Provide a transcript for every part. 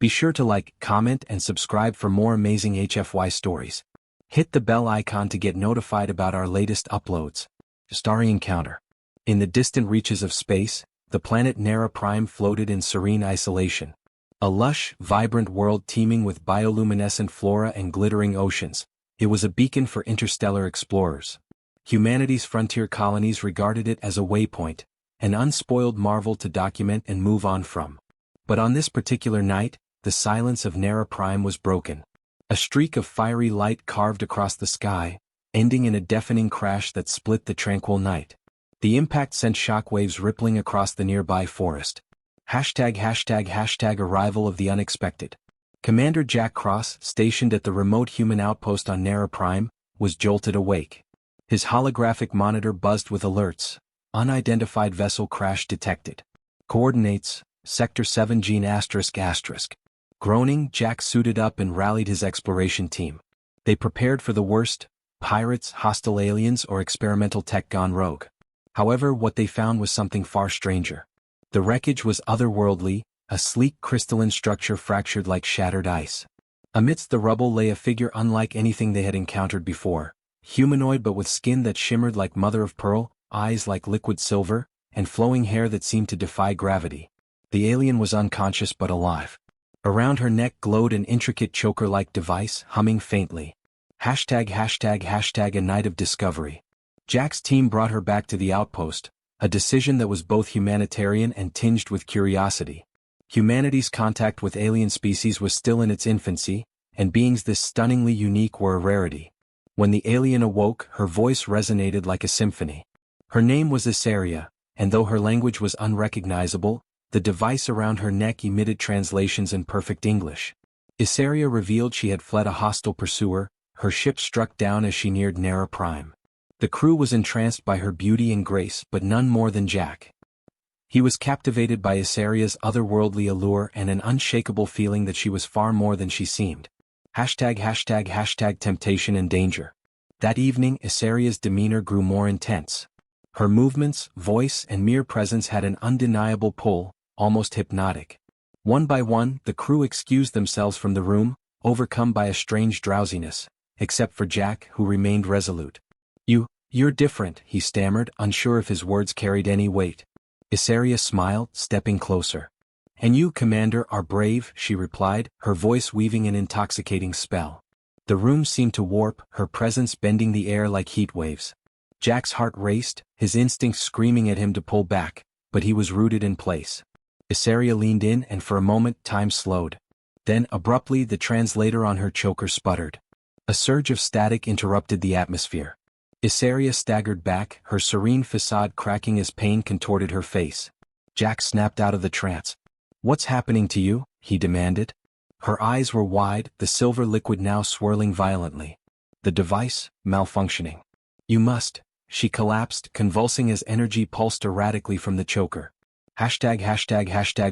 Be sure to like, comment, and subscribe for more amazing HFY stories. Hit the bell icon to get notified about our latest uploads. Starry Encounter. In the distant reaches of space, the planet Nera Prime floated in serene isolation. A lush, vibrant world teeming with bioluminescent flora and glittering oceans, it was a beacon for interstellar explorers. Humanity's frontier colonies regarded it as a waypoint, an unspoiled marvel to document and move on from. But on this particular night, the silence of Nera Prime was broken. A streak of fiery light carved across the sky, ending in a deafening crash that split the tranquil night. The impact sent shockwaves rippling across the nearby forest. #Arrival of the unexpected. Commander Jack Cross, stationed at the remote human outpost on Nera Prime, was jolted awake. His holographic monitor buzzed with alerts. Unidentified vessel crash detected. Coordinates, Sector 7 Gene ***. Groaning, Jack suited up and rallied his exploration team. They prepared for the worst: pirates, hostile aliens, or experimental tech gone rogue. However, what they found was something far stranger. The wreckage was otherworldly, a sleek crystalline structure fractured like shattered ice. Amidst the rubble lay a figure unlike anything they had encountered before, humanoid but with skin that shimmered like mother of pearl, eyes like liquid silver, and flowing hair that seemed to defy gravity. The alien was unconscious but alive. Around her neck glowed an intricate choker-like device, humming faintly. ###, a night of discovery. Jack's team brought her back to the outpost, a decision that was both humanitarian and tinged with curiosity. Humanity's contact with alien species was still in its infancy, and beings this stunningly unique were a rarity. When the alien awoke, her voice resonated like a symphony. Her name was Issaria, and though her language was unrecognizable, the device around her neck emitted translations in perfect English. Issaria revealed she had fled a hostile pursuer, her ship struck down as she neared Nera Prime. The crew was entranced by her beauty and grace, but none more than Jack. He was captivated by Issaria's otherworldly allure and an unshakable feeling that she was far more than she seemed. ###, temptation and danger. That evening, Issaria's demeanor grew more intense. Her movements, voice, and mere presence had an undeniable pull, almost hypnotic. One by one, the crew excused themselves from the room, overcome by a strange drowsiness, except for Jack, who remained resolute. You're different," he stammered, unsure if his words carried any weight. Issaria smiled, stepping closer. "And you, Commander, are brave," she replied, her voice weaving an intoxicating spell. The room seemed to warp, her presence bending the air like heat waves. Jack's heart raced, his instincts screaming at him to pull back, but he was rooted in place. Issaria leaned in, and for a moment time slowed. Then, abruptly, the translator on her choker sputtered. A surge of static interrupted the atmosphere. Issaria staggered back, her serene facade cracking as pain contorted her face. Jack snapped out of the trance. "What's happening to you?" he demanded. Her eyes were wide, the silver liquid now swirling violently. The device, malfunctioning. "You must." She collapsed, convulsing as energy pulsed erratically from the choker. ###,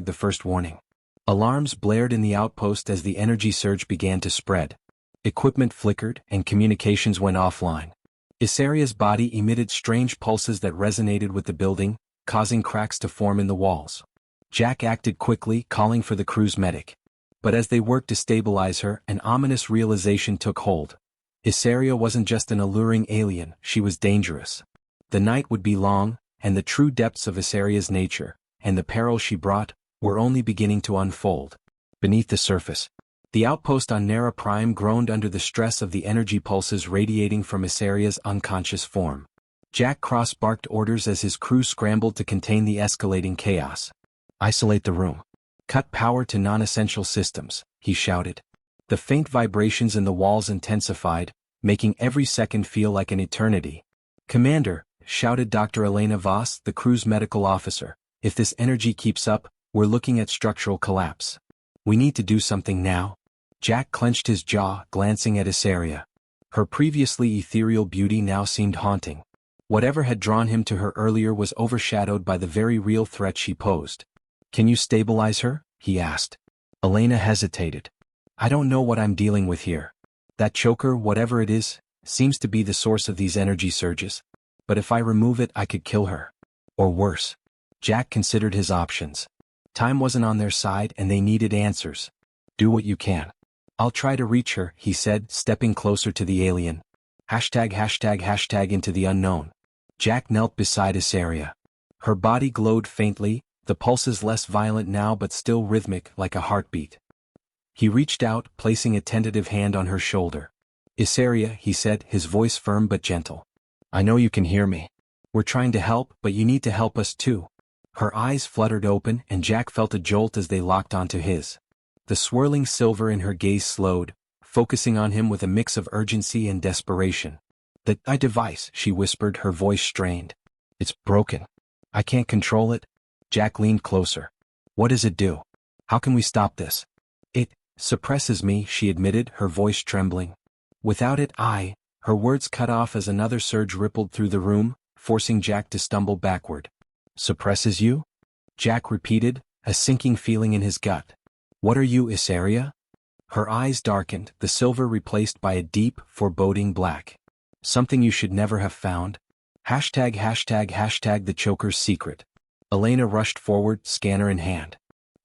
the first warning. Alarms blared in the outpost as the energy surge began to spread. Equipment flickered, and communications went offline. Issaria's body emitted strange pulses that resonated with the building, causing cracks to form in the walls. Jack acted quickly, calling for the crew's medic. But as they worked to stabilize her, an ominous realization took hold. Issaria wasn't just an alluring alien, she was dangerous. The night would be long, and the true depths of Issaria's nature, and the peril she brought, were only beginning to unfold. Beneath the surface, the outpost on Nera Prime groaned under the stress of the energy pulses radiating from Issaria's unconscious form. Jack Cross barked orders as his crew scrambled to contain the escalating chaos. "Isolate the room. Cut power to non-essential systems," he shouted. The faint vibrations in the walls intensified, making every second feel like an eternity. "Commander," shouted Dr. Elena Voss, the crew's medical officer, "if this energy keeps up, we're looking at structural collapse. We need to do something now." Jack clenched his jaw, glancing at Issaria. Her previously ethereal beauty now seemed haunting. Whatever had drawn him to her earlier was overshadowed by the very real threat she posed. "Can you stabilize her?" he asked. Elena hesitated. "I don't know what I'm dealing with here. That choker, whatever it is, seems to be the source of these energy surges. But if I remove it, I could kill her. Or worse." Jack considered his options. Time wasn't on their side and they needed answers. Do what you can. I'll try to reach her, he said, stepping closer to the alien. #### into the unknown. Jack knelt beside Issaria. Her body glowed faintly, the pulses less violent now but still rhythmic like a heartbeat. He reached out, placing a tentative hand on her shoulder. Issaria, he said, his voice firm but gentle. I know you can hear me. We're trying to help, but you need to help us too. Her eyes fluttered open and Jack felt a jolt as they locked onto his. The swirling silver in her gaze slowed, focusing on him with a mix of urgency and desperation. The device, she whispered, her voice strained. It's broken. I can't control it. Jack leaned closer. What does it do? How can we stop this? It suppresses me, she admitted, her voice trembling. Without it, her words cut off as another surge rippled through the room, forcing Jack to stumble backward. Suppresses you? Jack repeated, a sinking feeling in his gut. What are you, Issaria? Her eyes darkened, the silver replaced by a deep, foreboding black. Something you should never have found. #### the choker's secret. Elena rushed forward, scanner in hand.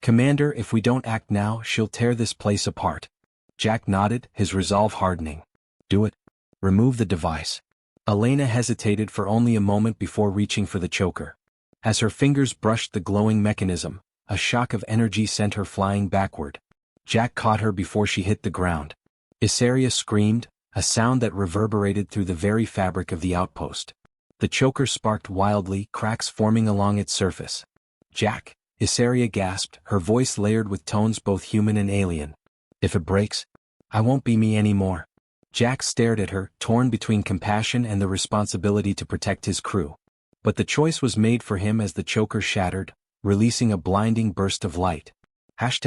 Commander, if we don't act now, she'll tear this place apart. Jack nodded, his resolve hardening. Do it. Remove the device. Elena hesitated for only a moment before reaching for the choker. As her fingers brushed the glowing mechanism, a shock of energy sent her flying backward. Jack caught her before she hit the ground. Issaria screamed, a sound that reverberated through the very fabric of the outpost. The choker sparked wildly, cracks forming along its surface. Jack, Issaria gasped, her voice layered with tones both human and alien. If it breaks, I won't be me anymore. Jack stared at her, torn between compassion and the responsibility to protect his crew. But the choice was made for him as the choker shattered, releasing a blinding burst of light. ####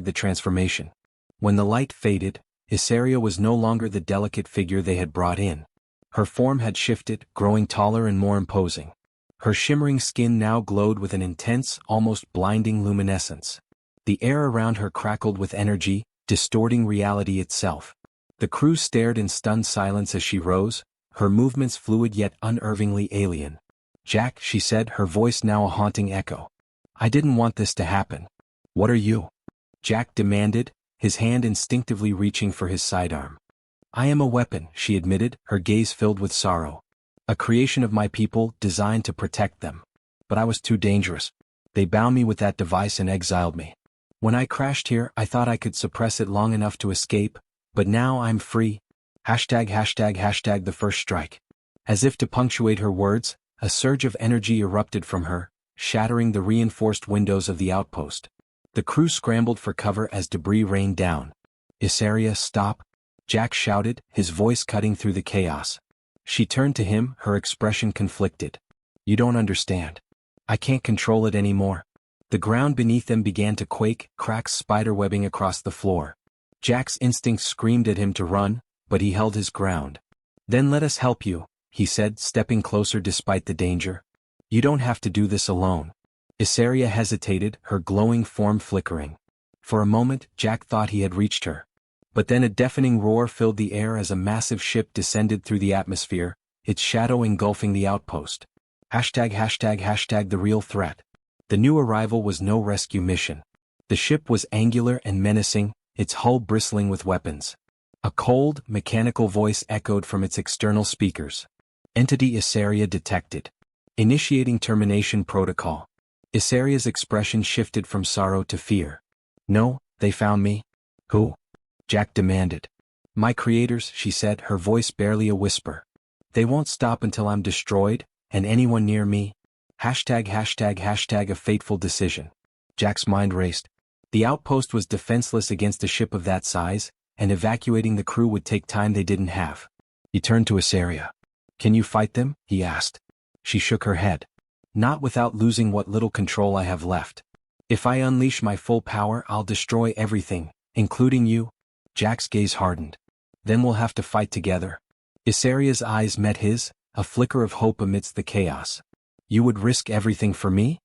the transformation. When the light faded, Issaria was no longer the delicate figure they had brought in. Her form had shifted, growing taller and more imposing. Her shimmering skin now glowed with an intense, almost blinding luminescence. The air around her crackled with energy, distorting reality itself. The crew stared in stunned silence as she rose, her movements fluid yet unnervingly alien. Jack, she said, her voice now a haunting echo. I didn't want this to happen. What are you? Jack demanded, his hand instinctively reaching for his sidearm. I am a weapon, she admitted, her gaze filled with sorrow. A creation of my people, designed to protect them. But I was too dangerous. They bound me with that device and exiled me. When I crashed here, I thought I could suppress it long enough to escape, but now I'm free. #### the first strike. As if to punctuate her words, a surge of energy erupted from her, shattering the reinforced windows of the outpost. The crew scrambled for cover as debris rained down. Issaria, stop! Jack shouted, his voice cutting through the chaos. She turned to him, her expression conflicted. You don't understand. I can't control it anymore. The ground beneath them began to quake, cracks spiderwebbing across the floor. Jack's instincts screamed at him to run, but he held his ground. Then let us help you, he said, stepping closer despite the danger. You don't have to do this alone. Issaria hesitated, her glowing form flickering. For a moment, Jack thought he had reached her. But then a deafening roar filled the air as a massive ship descended through the atmosphere, its shadow engulfing the outpost. #### the real threat. The new arrival was no rescue mission. The ship was angular and menacing, its hull bristling with weapons. A cold, mechanical voice echoed from its external speakers. Entity Issaria detected. Initiating termination protocol. Issaria's expression shifted from sorrow to fear. No, they found me. Who? Jack demanded. My creators, she said, her voice barely a whisper. They won't stop until I'm destroyed, and anyone near me. #### a fateful decision. Jack's mind raced. The outpost was defenseless against a ship of that size, and evacuating the crew would take time they didn't have. He turned to Issaria. Can you fight them? He asked. She shook her head. Not without losing what little control I have left. If I unleash my full power, I'll destroy everything, including you. Jack's gaze hardened. Then we'll have to fight together. Issaria's eyes met his, a flicker of hope amidst the chaos. You would risk everything for me?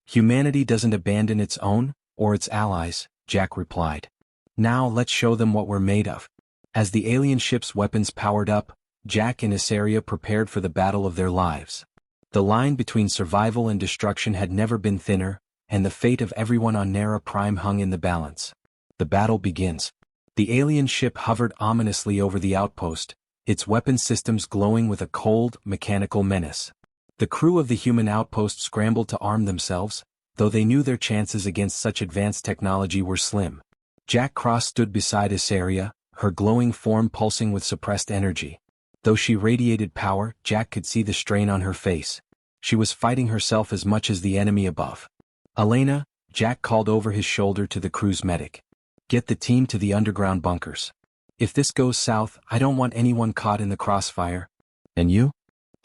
Humanity doesn't abandon its own, or its allies, Jack replied. Now let's show them what we're made of. As the alien ship's weapons powered up, Jack and Issaria prepared for the battle of their lives. The line between survival and destruction had never been thinner, and the fate of everyone on Nera Prime hung in the balance. The battle begins. The alien ship hovered ominously over the outpost, its weapon systems glowing with a cold, mechanical menace. The crew of the human outpost scrambled to arm themselves, though they knew their chances against such advanced technology were slim. Jack Cross stood beside Issaria, her glowing form pulsing with suppressed energy. Though she radiated power, Jack could see the strain on her face. She was fighting herself as much as the enemy above. "Elena," Jack called over his shoulder to the crew's medic. "Get the team to the underground bunkers. If this goes south, I don't want anyone caught in the crossfire." "And you?"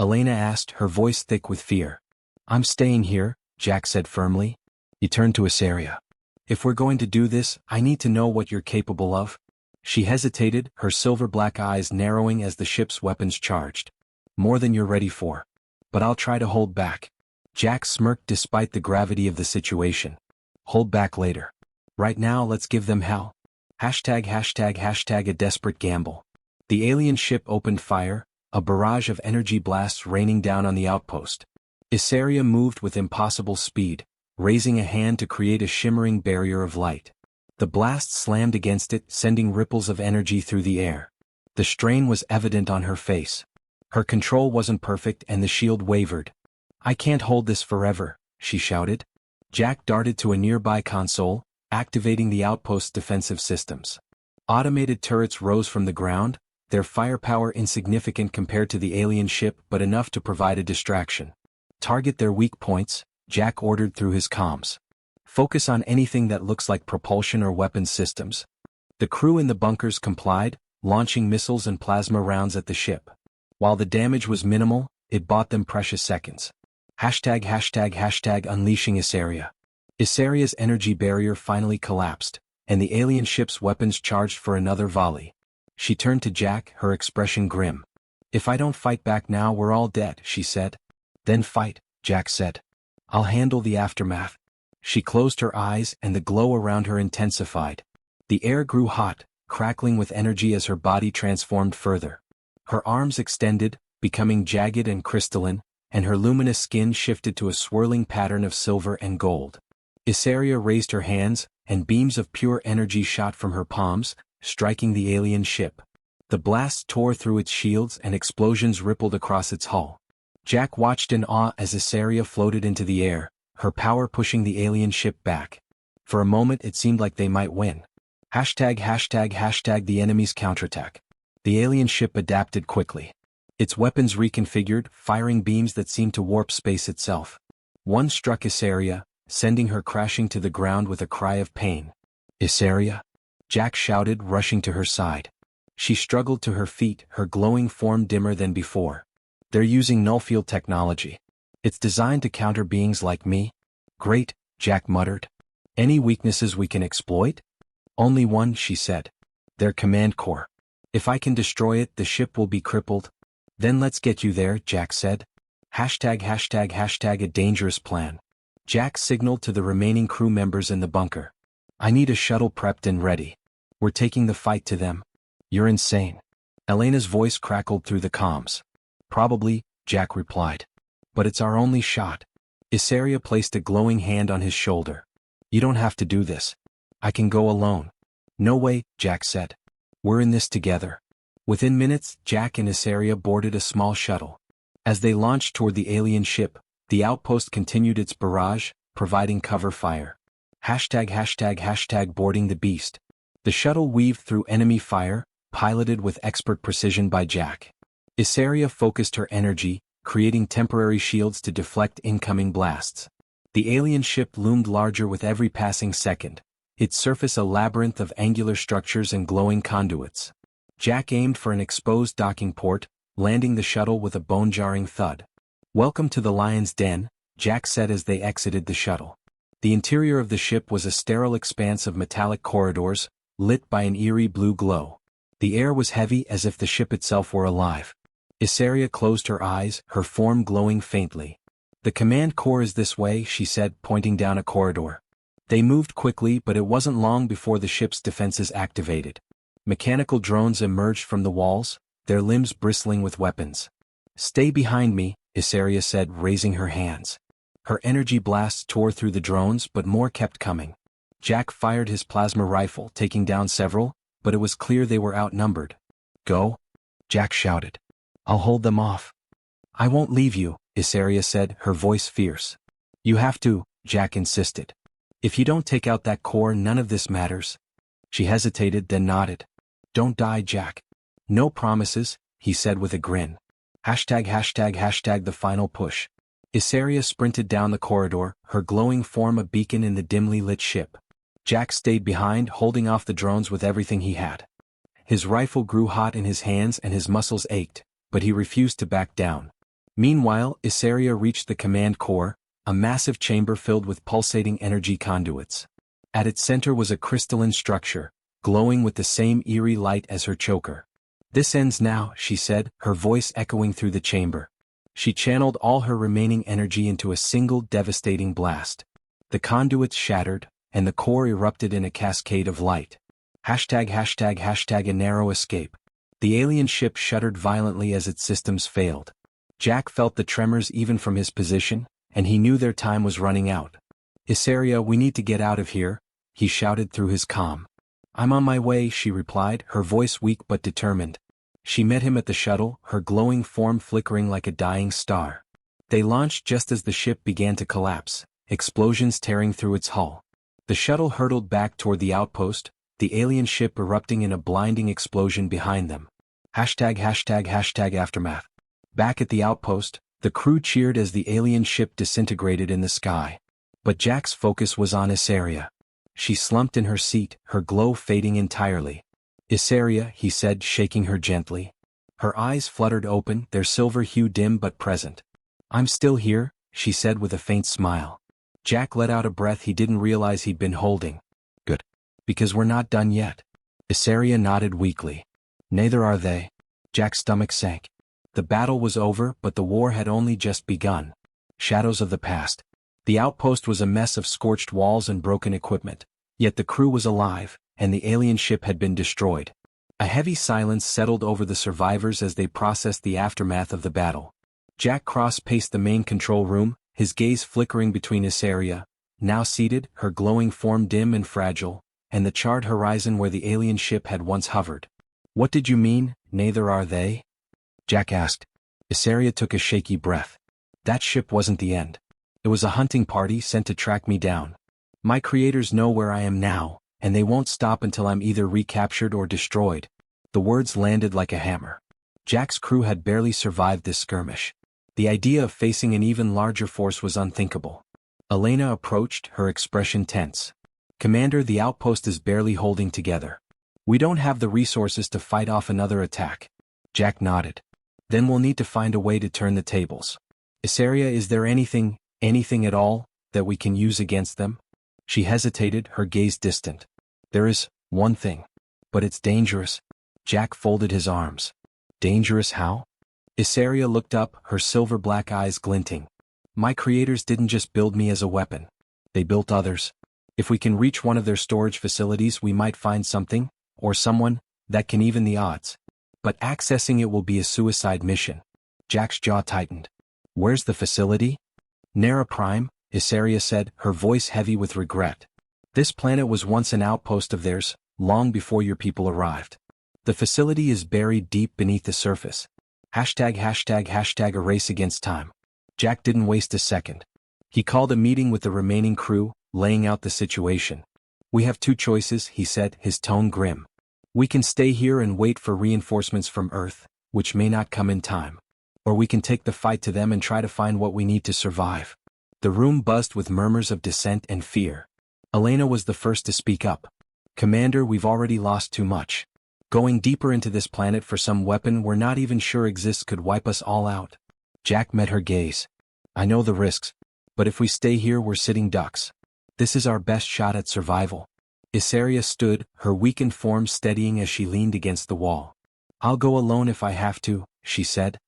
Elena asked, her voice thick with fear. "I'm staying here," Jack said firmly. He turned to Issaria. "If we're going to do this, I need to know what you're capable of." She hesitated, her silver-black eyes narrowing as the ship's weapons charged. "More than you're ready for. But I'll try to hold back." Jack smirked despite the gravity of the situation. "Hold back later. Right now let's give them hell." ####a desperate gamble. The alien ship opened fire, a barrage of energy blasts raining down on the outpost. Issaria moved with impossible speed, raising a hand to create a shimmering barrier of light. The blast slammed against it, sending ripples of energy through the air. The strain was evident on her face. Her control wasn't perfect and the shield wavered. "I can't hold this forever," she shouted. Jack darted to a nearby console, activating the outpost's defensive systems. Automated turrets rose from the ground, their firepower insignificant compared to the alien ship but enough to provide a distraction. "Target their weak points," Jack ordered through his comms. "Focus on anything that looks like propulsion or weapons systems." The crew in the bunkers complied, launching missiles and plasma rounds at the ship. While the damage was minimal, it bought them precious seconds. ###unleashing Issaria. Issaria's energy barrier finally collapsed, and the alien ship's weapons charged for another volley. She turned to Jack, her expression grim. "If I don't fight back now, we're all dead," she said. "Then fight," Jack said. "I'll handle the aftermath." She closed her eyes and the glow around her intensified. The air grew hot, crackling with energy as her body transformed further. Her arms extended, becoming jagged and crystalline, and her luminous skin shifted to a swirling pattern of silver and gold. Issaria raised her hands, and beams of pure energy shot from her palms, striking the alien ship. The blast tore through its shields and explosions rippled across its hull. Jack watched in awe as Issaria floated into the air, her power pushing the alien ship back. For a moment it seemed like they might win. ###, the enemy's counterattack. The alien ship adapted quickly. Its weapons reconfigured, firing beams that seemed to warp space itself. One struck Issaria, sending her crashing to the ground with a cry of pain. "Issaria?" Jack shouted, rushing to her side. She struggled to her feet, her glowing form dimmer than before. "They're using nullfield technology. It's designed to counter beings like me." "Great," Jack muttered. "Any weaknesses we can exploit?" "Only one," she said. "Their command core. If I can destroy it, the ship will be crippled." "Then let's get you there," Jack said. ###, a dangerous plan. Jack signaled to the remaining crew members in the bunker. "I need a shuttle prepped and ready. We're taking the fight to them." "You're insane." Elena's voice crackled through the comms. "Probably," Jack replied. "But it's our only shot." Issaria placed a glowing hand on his shoulder. "You don't have to do this. I can go alone." "No way," Jack said. "We're in this together." Within minutes, Jack and Issaria boarded a small shuttle. As they launched toward the alien ship, the outpost continued its barrage, providing cover fire. ###, boarding the beast. The shuttle weaved through enemy fire, piloted with expert precision by Jack. Issaria focused her energy, creating temporary shields to deflect incoming blasts. The alien ship loomed larger with every passing second, its surface a labyrinth of angular structures and glowing conduits. Jack aimed for an exposed docking port, landing the shuttle with a bone-jarring thud. "Welcome to the Lion's Den," Jack said as they exited the shuttle. The interior of the ship was a sterile expanse of metallic corridors, lit by an eerie blue glow. The air was heavy as if the ship itself were alive. Issaria closed her eyes, her form glowing faintly. "The command core is this way," she said, pointing down a corridor. They moved quickly, but it wasn't long before the ship's defenses activated. Mechanical drones emerged from the walls, their limbs bristling with weapons. "Stay behind me," Issaria said, raising her hands. Her energy blasts tore through the drones, but more kept coming. Jack fired his plasma rifle, taking down several, but it was clear they were outnumbered. "Go," Jack shouted. "I'll hold them off." "I won't leave you," Isaria said, her voice fierce. "You have to," Jack insisted. "If you don't take out that core, none of this matters." She hesitated, then nodded. "Don't die, Jack." "No promises," he said with a grin. The final push. Isaria sprinted down the corridor, her glowing form a beacon in the dimly lit ship. Jack stayed behind, holding off the drones with everything he had. His rifle grew hot in his hands and his muscles ached, but he refused to back down. Meanwhile, Isaria reached the command core, a massive chamber filled with pulsating energy conduits. At its center was a crystalline structure, glowing with the same eerie light as her choker. "This ends now," she said, her voice echoing through the chamber. She channeled all her remaining energy into a single devastating blast. The conduits shattered, and the core erupted in a cascade of light. A narrow escape. The alien ship shuddered violently as its systems failed. Jack felt the tremors even from his position, and he knew their time was running out. "Isaria, we need to get out of here," he shouted through his comm. "I'm on my way," she replied, her voice weak but determined. She met him at the shuttle, her glowing form flickering like a dying star. They launched just as the ship began to collapse, explosions tearing through its hull. The shuttle hurtled back toward the outpost, the alien ship erupting in a blinding explosion behind them. Aftermath. Back at the outpost, the crew cheered as the alien ship disintegrated in the sky. But Jack's focus was on Isaria. She slumped in her seat, her glow fading entirely. "Isaria," he said, shaking her gently. Her eyes fluttered open, their silver hue dim but present. "I'm still here," she said with a faint smile. Jack let out a breath he didn't realize he'd been holding. "Good. Because we're not done yet." Isaria nodded weakly. "Neither are they." Jack's stomach sank. The battle was over, but the war had only just begun. Shadows of the past. The outpost was a mess of scorched walls and broken equipment. Yet the crew was alive, and the alien ship had been destroyed. A heavy silence settled over the survivors as they processed the aftermath of the battle. Jack cross-paced the main control room, his gaze flickering between Isaria, now seated, her glowing form dim and fragile, and the charred horizon where the alien ship had once hovered. "What did you mean, neither are they?" Jack asked. Isaria took a shaky breath. "That ship wasn't the end. It was a hunting party sent to track me down. My creators know where I am now, and they won't stop until I'm either recaptured or destroyed." The words landed like a hammer. Jack's crew had barely survived this skirmish. The idea of facing an even larger force was unthinkable. Elena approached, her expression tense. "Commander, the outpost is barely holding together. We don't have the resources to fight off another attack." Jack nodded. "Then we'll need to find a way to turn the tables. Isaria, is there anything at all, that we can use against them?" She hesitated, her gaze distant. "There is one thing. But it's dangerous." Jack folded his arms. "Dangerous how?" Isaria looked up, her silver black eyes glinting. "My creators didn't just build me as a weapon. They built others. If we can reach one of their storage facilities, we might find something, or someone, that can even the odds. But accessing it will be a suicide mission." Jack's jaw tightened. "Where's the facility?" "Nera Prime," Isaria said, her voice heavy with regret. "This planet was once an outpost of theirs, long before your people arrived. The facility is buried deep beneath the surface. A race against time." Jack didn't waste a second. He called a meeting with the remaining crew, laying out the situation. "We have two choices," he said, his tone grim. "We can stay here and wait for reinforcements from Earth, which may not come in time. Or we can take the fight to them and try to find what we need to survive." The room buzzed with murmurs of dissent and fear. Elena was the first to speak up. "Commander, we've already lost too much. Going deeper into this planet for some weapon we're not even sure exists could wipe us all out." Jack met her gaze. "I know the risks. But if we stay here, we're sitting ducks. This is our best shot at survival." Isaria stood, her weakened form steadying as she leaned against the wall. "I'll go alone if I have to," she said.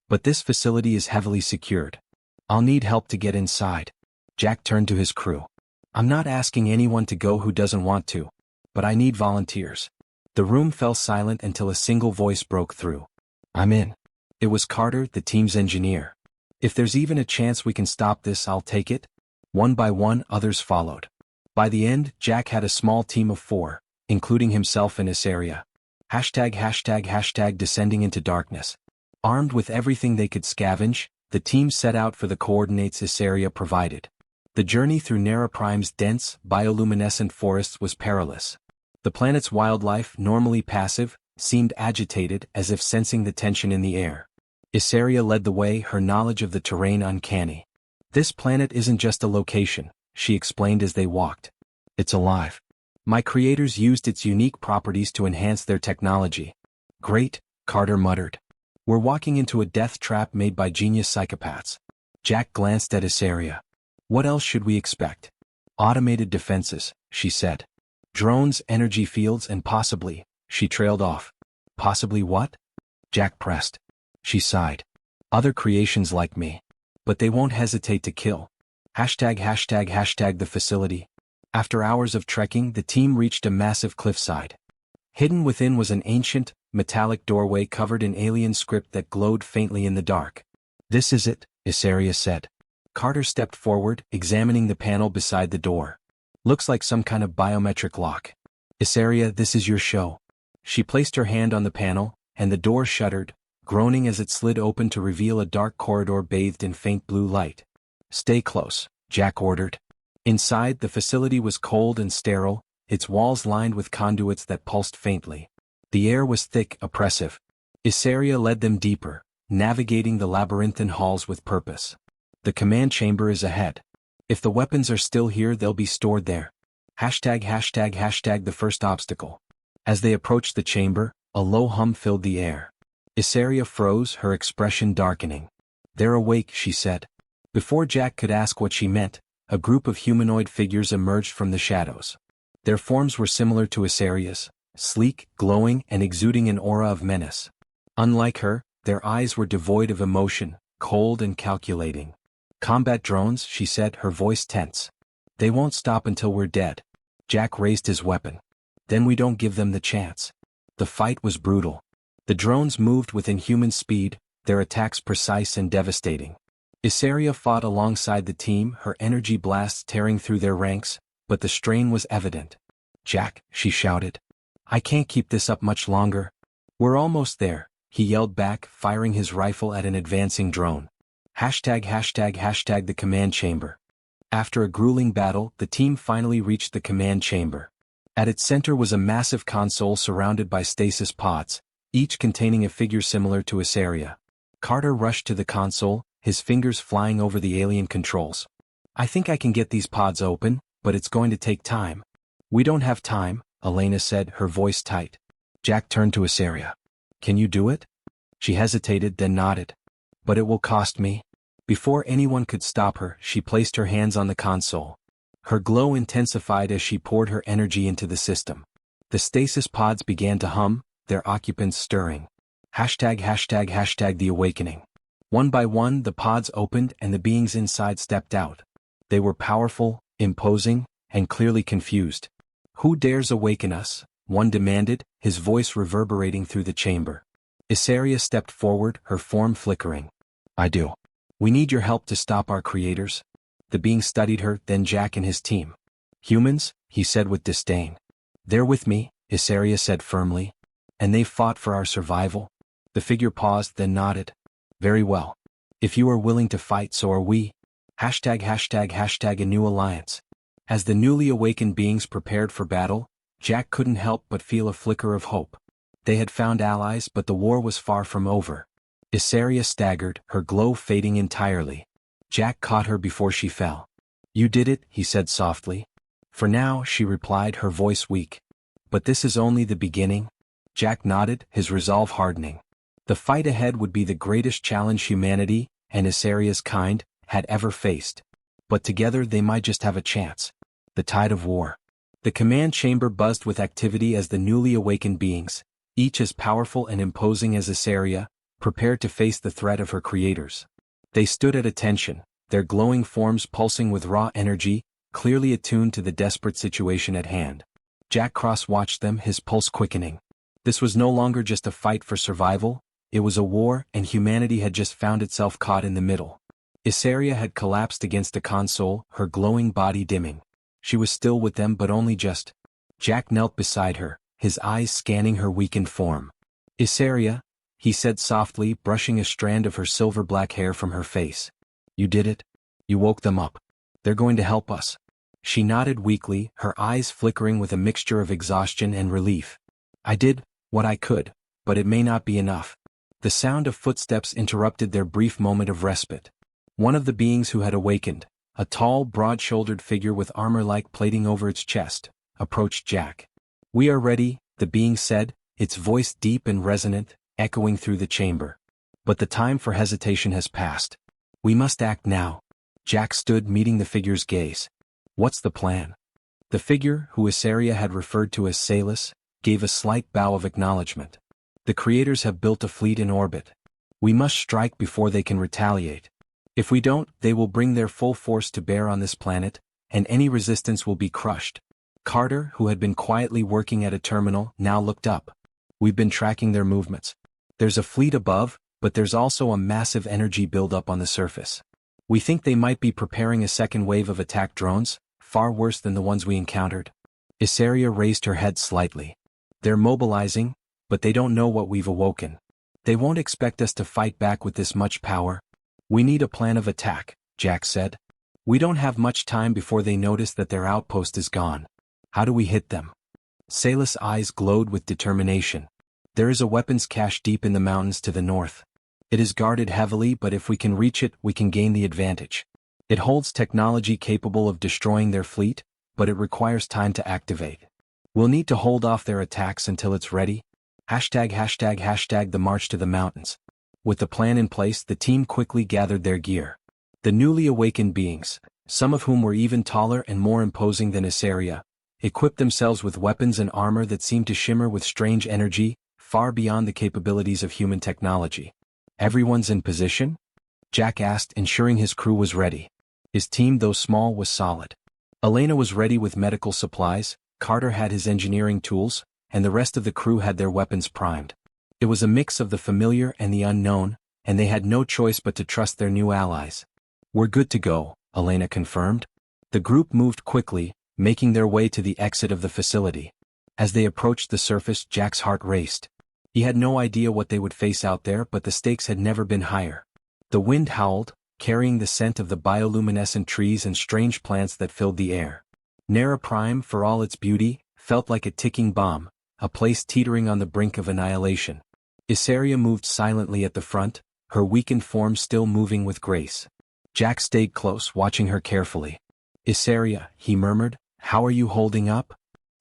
"But this facility is heavily secured. I'll need help to get inside." Jack turned to his crew. "I'm not asking anyone to go who doesn't want to. But I need volunteers." The room fell silent until a single voice broke through. "I'm in." It was Carter, the team's engineer. "If there's even a chance we can stop this, I'll take it." One by one, others followed. By the end, Jack had a small team of 4, including himself and Isaria. Descending into darkness. Armed with everything they could scavenge, the team set out for the coordinates Isaria provided. The journey through Nera Prime's dense, bioluminescent forests was perilous. The planet's wildlife, normally passive, seemed agitated as if sensing the tension in the air. Isaria led the way, her knowledge of the terrain uncanny. This planet isn't just a location, she explained as they walked. It's alive. My creators used its unique properties to enhance their technology. Great, Carter muttered. We're walking into a death trap made by genius psychopaths. Jack glanced at Isaria. What else should we expect? Automated defenses, she said. Drones, energy fields, and possibly, she trailed off. Possibly what? Jack pressed. She sighed. Other creations like me. But they won't hesitate to kill. The facility. After hours of trekking, the team reached a massive cliffside. Hidden within was an ancient, metallic doorway covered in alien script that glowed faintly in the dark. This is it, Isaria said. Carter stepped forward, examining the panel beside the door. Looks like some kind of biometric lock. Isaria, this is your show. She placed her hand on the panel, and the door shuddered, groaning as it slid open to reveal a dark corridor bathed in faint blue light. Stay close, Jack ordered. Inside, the facility was cold and sterile, its walls lined with conduits that pulsed faintly. The air was thick, oppressive. Isaria led them deeper, navigating the labyrinthine halls with purpose. The command chamber is ahead. If the weapons are still here, they'll be stored there. The first obstacle. As they approached the chamber, a low hum filled the air. Isaria froze, her expression darkening. They're awake, she said. Before Jack could ask what she meant, a group of humanoid figures emerged from the shadows. Their forms were similar to Isaria's, sleek, glowing, and exuding an aura of menace. Unlike her, their eyes were devoid of emotion, cold and calculating. Combat drones, she said, her voice tense. They won't stop until we're dead. Jack raised his weapon. Then we don't give them the chance. The fight was brutal. The drones moved with inhuman speed, their attacks precise and devastating. Isaria fought alongside the team, her energy blasts tearing through their ranks, but the strain was evident. Jack, she shouted. I can't keep this up much longer. We're almost there, he yelled back, firing his rifle at an advancing drone. The command chamber. After a grueling battle, the team finally reached the command chamber. At its center was a massive console surrounded by stasis pods, each containing a figure similar to Isaria. Carter rushed to the console, his fingers flying over the alien controls. I think I can get these pods open, but it's going to take time. We don't have time, Elena said, her voice tight. Jack turned to Isaria. Can you do it? She hesitated, then nodded. But it will cost me. Before anyone could stop her, she placed her hands on the console. Her glow intensified as she poured her energy into the system. The stasis pods began to hum, their occupants stirring. The awakening. One by one, the pods opened and the beings inside stepped out. They were powerful, imposing, and clearly confused. Who dares awaken us? One demanded, his voice reverberating through the chamber. Isaria stepped forward, her form flickering. I do. We need your help to stop our creators. The being studied her, then Jack and his team. Humans, he said with disdain. They're with me, Isaria said firmly. And they've fought for our survival. The figure paused, then nodded. Very well. If you are willing to fight, so are we. A new alliance. As the newly awakened beings prepared for battle, Jack couldn't help but feel a flicker of hope. They had found allies, but the war was far from over. Isaria staggered, her glow fading entirely. Jack caught her before she fell. You did it, he said softly. For now, she replied, her voice weak. But this is only the beginning. Jack nodded, his resolve hardening. The fight ahead would be the greatest challenge humanity, and Isaria's kind, had ever faced. But together they might just have a chance. The tide of war. The command chamber buzzed with activity as the newly awakened beings, each as powerful and imposing as Isaria, prepared to face the threat of her creators. They stood at attention, their glowing forms pulsing with raw energy, clearly attuned to the desperate situation at hand. Jack cross-watched them, his pulse quickening. This was no longer just a fight for survival, it was a war, and humanity had just found itself caught in the middle. Isaria had collapsed against the console, her glowing body dimming. She was still with them but only just. Jack knelt beside her, his eyes scanning her weakened form. "Issaria," he said softly, brushing a strand of her silver-black hair from her face. "You did it. You woke them up. They're going to help us." She nodded weakly, her eyes flickering with a mixture of exhaustion and relief. "I did what I could, but it may not be enough." The sound of footsteps interrupted their brief moment of respite. One of the beings who had awakened, a tall, broad-shouldered figure with armor-like plating over its chest, approached Jack. "We are ready," the being said, its voice deep and resonant, echoing through the chamber. "But the time for hesitation has passed. We must act now." Jack stood meeting the figure's gaze. "What's the plan?" The figure, who Issaria had referred to as Salus, gave a slight bow of acknowledgement. "The creators have built a fleet in orbit. We must strike before they can retaliate. If we don't, they will bring their full force to bear on this planet, and any resistance will be crushed." Carter, who had been quietly working at a terminal, now looked up. "We've been tracking their movements. There's a fleet above, but there's also a massive energy buildup on the surface. We think they might be preparing a second wave of attack drones, far worse than the ones we encountered." Issaria raised her head slightly. "They're mobilizing, but they don't know what we've awoken. They won't expect us to fight back with this much power." "We need a plan of attack," Jack said. "We don't have much time before they notice that their outpost is gone. How do we hit them?" Salus' eyes glowed with determination. "There is a weapons cache deep in the mountains to the north. It is guarded heavily, but if we can reach it, we can gain the advantage. It holds technology capable of destroying their fleet, but it requires time to activate. We'll need to hold off their attacks until it's ready. The march to the mountains." With the plan in place, the team quickly gathered their gear. The newly awakened beings, some of whom were even taller and more imposing than Issaria, equipped themselves with weapons and armor that seemed to shimmer with strange energy, far beyond the capabilities of human technology. "Everyone's in position?" Jack asked, ensuring his crew was ready. His team, though small, was solid. Elena was ready with medical supplies, Carter had his engineering tools, and the rest of the crew had their weapons primed. It was a mix of the familiar and the unknown, and they had no choice but to trust their new allies. "We're good to go," Elena confirmed. The group moved quickly, making their way to the exit of the facility. As they approached the surface, Jack's heart raced. He had no idea what they would face out there, but the stakes had never been higher. The wind howled, carrying the scent of the bioluminescent trees and strange plants that filled the air. Nera Prime, for all its beauty, felt like a ticking bomb, a place teetering on the brink of annihilation. Issaria moved silently at the front, her weakened form still moving with grace. Jack stayed close, watching her carefully. "Issaria," he murmured, "how are you holding up?"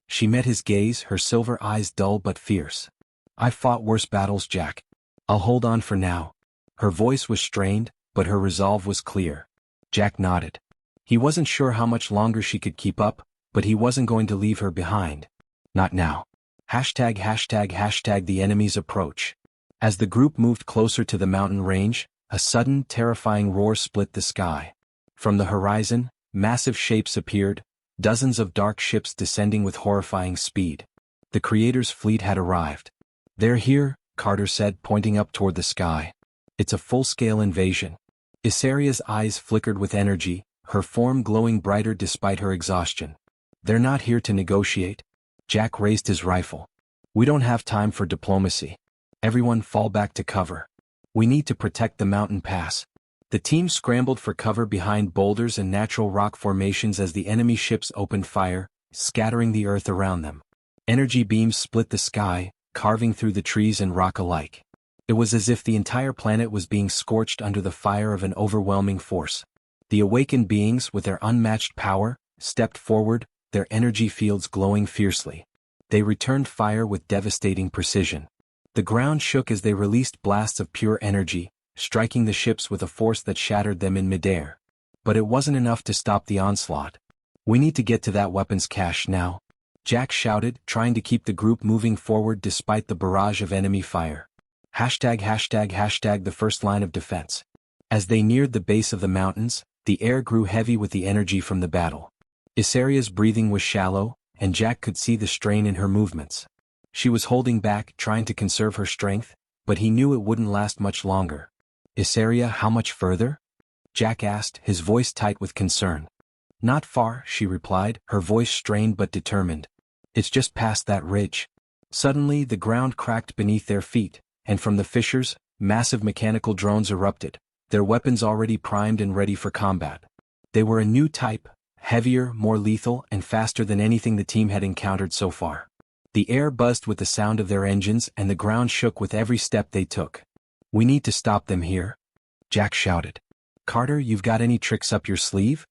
She met his gaze, her silver eyes dull but fierce. "I've fought worse battles, Jack. I'll hold on for now." Her voice was strained, but her resolve was clear. Jack nodded. He wasn't sure how much longer she could keep up, but he wasn't going to leave her behind. Not now. The enemy's approach. As the group moved closer to the mountain range, a sudden, terrifying roar split the sky. From the horizon, massive shapes appeared, dozens of dark ships descending with horrifying speed. The Creator's fleet had arrived. "They're here," Carter said, pointing up toward the sky. "It's a full-scale invasion." Issaria's eyes flickered with energy, her form glowing brighter despite her exhaustion. "They're not here to negotiate." Jack raised his rifle. "We don't have time for diplomacy. Everyone fall back to cover. We need to protect the mountain pass." The team scrambled for cover behind boulders and natural rock formations as the enemy ships opened fire, scattering the earth around them. Energy beams split the sky, carving through the trees and rock alike. It was as if the entire planet was being scorched under the fire of an overwhelming force. The awakened beings, with their unmatched power, stepped forward, their energy fields glowing fiercely. They returned fire with devastating precision. The ground shook as they released blasts of pure energy, striking the ships with a force that shattered them in midair. But it wasn't enough to stop the onslaught. "We need to get to that weapons cache now," Jack shouted, trying to keep the group moving forward despite the barrage of enemy fire. The first line of defense. As they neared the base of the mountains, the air grew heavy with the energy from the battle. Issaria's breathing was shallow, and Jack could see the strain in her movements. She was holding back, trying to conserve her strength, but he knew it wouldn't last much longer. "Issaria, how much further?" Jack asked, his voice tight with concern. Not far, she replied, her voice strained but determined. It's just past that ridge. Suddenly the ground cracked beneath their feet, and from the fissures, massive mechanical drones erupted, their weapons already primed and ready for combat. They were a new type, heavier, more lethal, and faster than anything the team had encountered so far. The air buzzed with the sound of their engines and the ground shook with every step they took. "We need to stop them here," Jack shouted. "Carter, you've got any tricks up your sleeve?"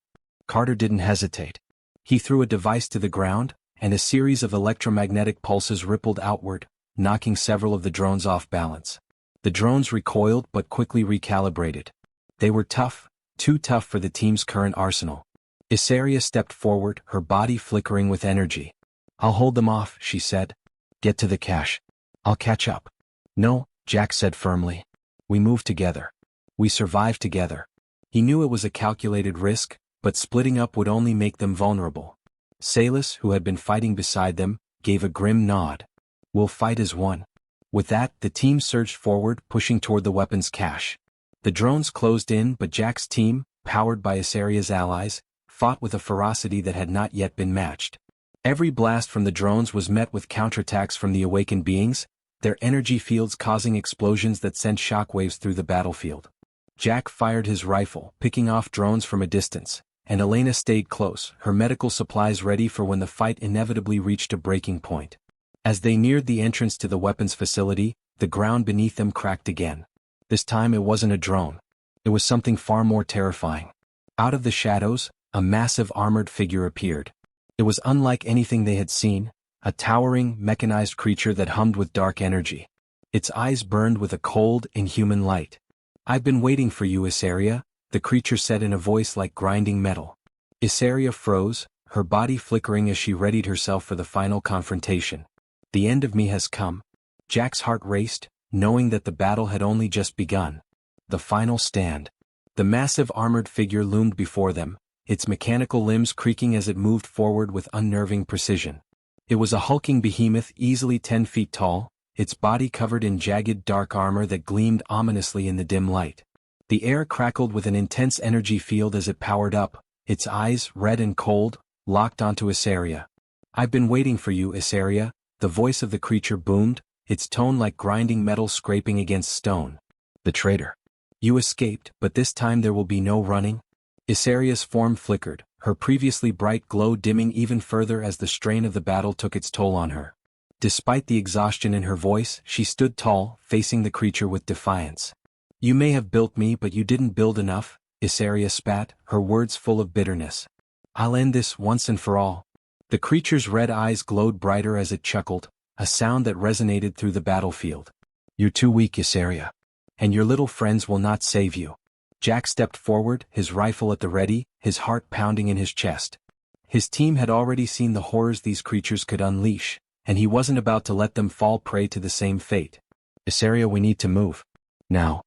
Carter didn't hesitate. He threw a device to the ground, and a series of electromagnetic pulses rippled outward, knocking several of the drones off balance. The drones recoiled but quickly recalibrated. They were tough, too tough for the team's current arsenal. Isaria stepped forward, her body flickering with energy. "I'll hold them off," she said. "Get to the cache. I'll catch up." "No," Jack said firmly. "We move together. We survive together." He knew it was a calculated risk, but splitting up would only make them vulnerable. Salis, who had been fighting beside them, gave a grim nod. "We'll fight as one." With that, the team surged forward, pushing toward the weapons cache. The drones closed in, but Jack's team, powered by Isaria's allies, fought with a ferocity that had not yet been matched. Every blast from the drones was met with counterattacks from the awakened beings, their energy fields causing explosions that sent shockwaves through the battlefield. Jack fired his rifle, picking off drones from a distance, and Elena stayed close, her medical supplies ready for when the fight inevitably reached a breaking point. As they neared the entrance to the weapons facility, the ground beneath them cracked again. This time it wasn't a drone. It was something far more terrifying. Out of the shadows, a massive armored figure appeared. It was unlike anything they had seen, a towering, mechanized creature that hummed with dark energy. Its eyes burned with a cold, inhuman light. "I've been waiting for you, Isaria," the creature said in a voice like grinding metal. Isaria froze, her body flickering as she readied herself for the final confrontation. "The end of me has come." Jack's heart raced, knowing that the battle had only just begun. The final stand. The massive armored figure loomed before them, its mechanical limbs creaking as it moved forward with unnerving precision. It was a hulking behemoth easily 10 feet tall, its body covered in jagged dark armor that gleamed ominously in the dim light. The air crackled with an intense energy field as it powered up, its eyes, red and cold, locked onto Isaria. "I've been waiting for you, Isaria," the voice of the creature boomed, its tone like grinding metal scraping against stone. "The traitor. You escaped, but this time there will be no running." Isaria's form flickered, her previously bright glow dimming even further as the strain of the battle took its toll on her. Despite the exhaustion in her voice, she stood tall, facing the creature with defiance. "You may have built me, but you didn't build enough," Isaria spat, her words full of bitterness. "I'll end this once and for all." The creature's red eyes glowed brighter as it chuckled, a sound that resonated through the battlefield. "You're too weak, Isaria. And your little friends will not save you." Jack stepped forward, his rifle at the ready, his heart pounding in his chest. His team had already seen the horrors these creatures could unleash, and he wasn't about to let them fall prey to the same fate. "Isaria, we need to move. Now."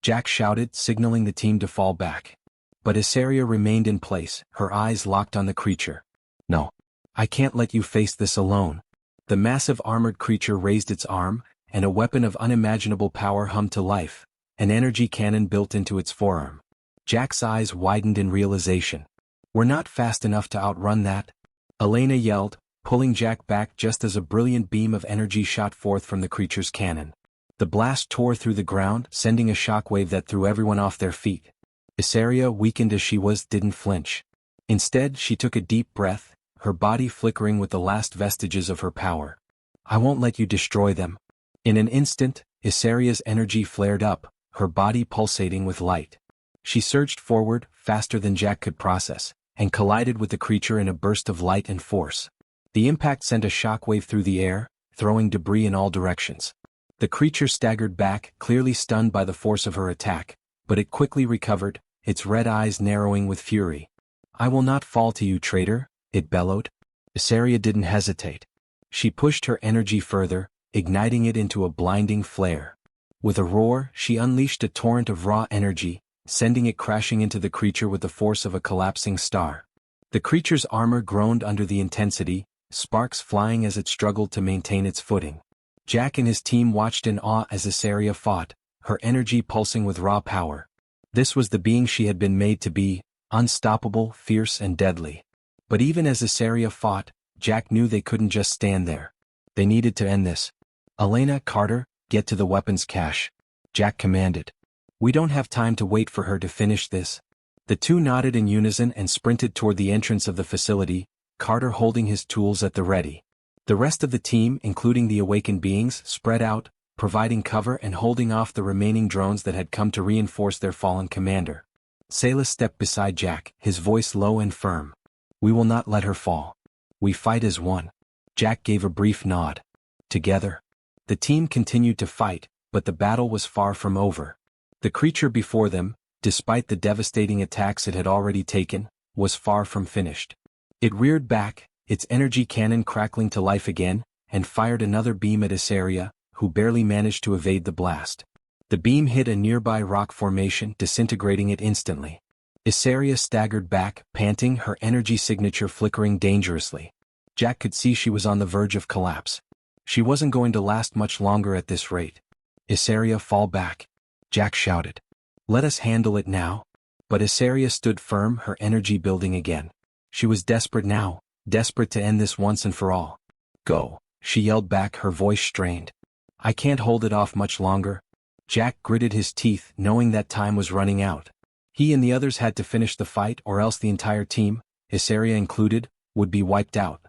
Jack shouted, signaling the team to fall back. But Isaria remained in place, her eyes locked on the creature. "No. I can't let you face this alone." The massive armored creature raised its arm, and a weapon of unimaginable power hummed to life, an energy cannon built into its forearm. Jack's eyes widened in realization. "We're not fast enough to outrun that," Elena yelled, pulling Jack back just as a brilliant beam of energy shot forth from the creature's cannon. The blast tore through the ground, sending a shockwave that threw everyone off their feet. Isaria, weakened as she was, didn't flinch. Instead, she took a deep breath, her body flickering with the last vestiges of her power. "I won't let you destroy them." In an instant, Isaria's energy flared up, her body pulsating with light. She surged forward, faster than Jack could process, and collided with the creature in a burst of light and force. The impact sent a shockwave through the air, throwing debris in all directions. The creature staggered back, clearly stunned by the force of her attack, but it quickly recovered, its red eyes narrowing with fury. "I will not fall to you, traitor," it bellowed. Isaria didn't hesitate. She pushed her energy further, igniting it into a blinding flare. With a roar, she unleashed a torrent of raw energy, sending it crashing into the creature with the force of a collapsing star. The creature's armor groaned under the intensity, sparks flying as it struggled to maintain its footing. Jack and his team watched in awe as Isaria fought, her energy pulsing with raw power. This was the being she had been made to be, unstoppable, fierce and deadly. But even as SCI-FI fought, Jack knew they couldn't just stand there. They needed to end this. "Elena, Carter, get to the weapons cache," Jack commanded. "We don't have time to wait for her to finish this." The two nodded in unison and sprinted toward the entrance of the facility, Carter holding his tools at the ready. The rest of the team, including the awakened beings, spread out, providing cover and holding off the remaining drones that had come to reinforce their fallen commander. Salas stepped beside Jack, his voice low and firm. "We will not let her fall. We fight as one." Jack gave a brief nod. Together. The team continued to fight, but the battle was far from over. The creature before them, despite the devastating attacks it had already taken, was far from finished. It reared back, its energy cannon crackling to life again, and fired another beam at SCI-FI, who barely managed to evade the blast. The beam hit a nearby rock formation, disintegrating it instantly. SCI-FI staggered back, panting, her energy signature flickering dangerously. Jack could see she was on the verge of collapse. She wasn't going to last much longer at this rate. "SCI-FI, fall back," Jack shouted. "Let us handle it now." But SCI-FI stood firm, her energy building again. She was desperate now, desperate to end this once and for all. "Go," she yelled back, her voice strained. "I can't hold it off much longer." Jack gritted his teeth, knowing that time was running out. He and the others had to finish the fight, or else the entire team, SCI-FI included, would be wiped out.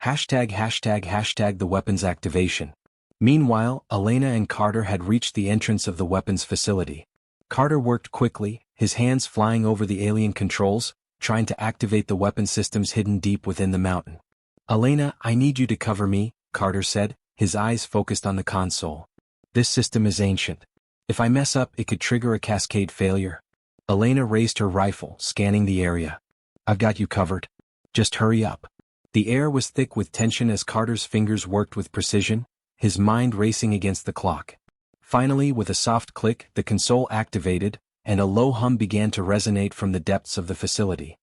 ####the weapons activation. Meanwhile, Elena and Carter had reached the entrance of the weapons facility. Carter worked quickly, his hands flying over the alien controls, trying to activate the weapon systems hidden deep within the mountain. "Elena, I need you to cover me," Carter said, his eyes focused on the console. "This system is ancient. If I mess up, it could trigger a cascade failure." Elena raised her rifle, scanning the area. "I've got you covered. Just hurry up." The air was thick with tension as Carter's fingers worked with precision, his mind racing against the clock. Finally, with a soft click, the console activated, and a low hum began to resonate from the depths of the facility.